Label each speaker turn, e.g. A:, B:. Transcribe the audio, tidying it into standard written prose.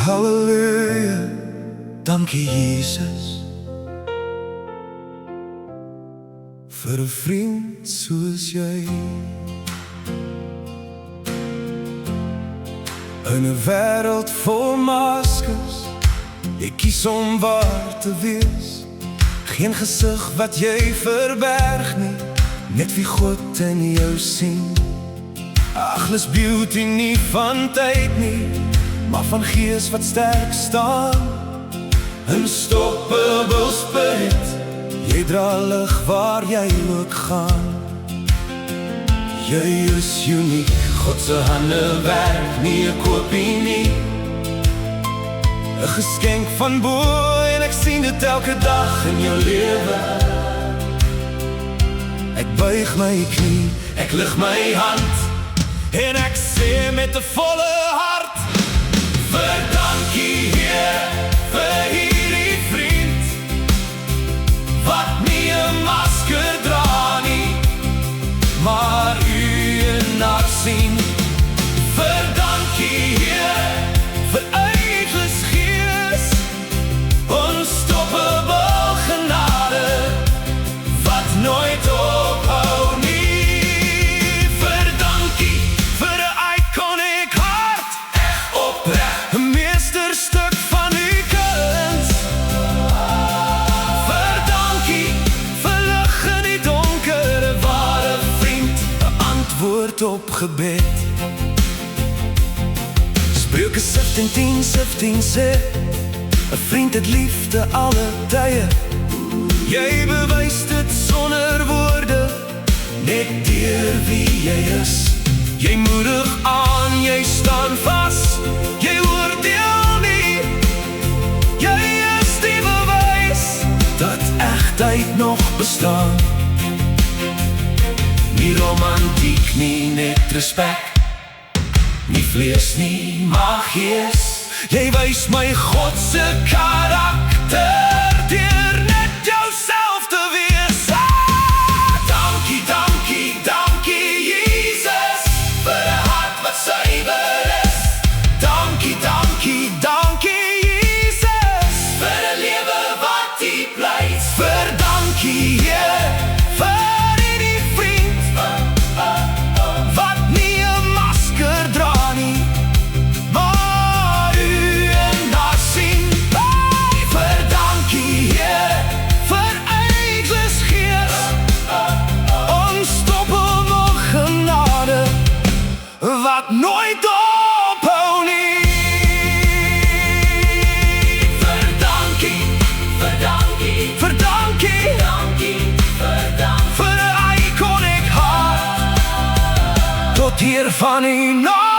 A: Halleluja, dankie Jesus vir 'n vriend soos jy. In 'n wêreld vol maskers, jy kies om waar te wees. Geen gesig wat jy verberg nie, net wie God in jou sien. Agnes beauty nie van tyd nie, maar van gees wat sterk staan. Unstoppable spirit, jy dra lig waar jy ook gaan. Jy is uniek, God se hande werk nie 'n kopie nie. 'n geskenk van bo en ek sien dit elke dag in jou lewe. Ek buig my knie, ek lig my hand en ek sê met 'n volle hart: vir dankie Heer, vir hierdie vriend wat nie 'n masker dra nie, maar u en haar sien. Vir dankie Heer, vir Eigens Gees, unstoppable genade wat nooit ophou nie. Vir dankie, vir 'n iconic hart, echt opreg, 'n meesterstuk van u kuns. Vir dankie, vir lig in die donker, 'n ware vriend, 'n antwoord op gebed. Spreuke 17:10 sê: 'n vriend het liefde alle tye. Jy bewys dit sonder woorde, net deur wie jy is. Jy moedig aan, jy staan vas, jy oordeel nie. Jy is die bewys dat egtheid nog bestaan. Nie romantiek nie, net respek. Nie vlees nie, maar gees. Jy wys my God se karakter deur net jouself te wees. Dankie, dankie, dankie Jesus, vir 'n hart wat suiwer is. Dankie, dankie, dankie Jesus, vir 'n lewe wat U pleis. Vir dankie Heer, vir hierdie vriend wat nie 'n masker dra nie, maar u en haar sien. Vir dankie Heer, vir Eigens Gees, unstoppable genade wat nooit ophou nie. Vir dankie, vir dankie, vir dankie, dankie, vir dankie, vir 'n iconic hart, tot hier van u naam.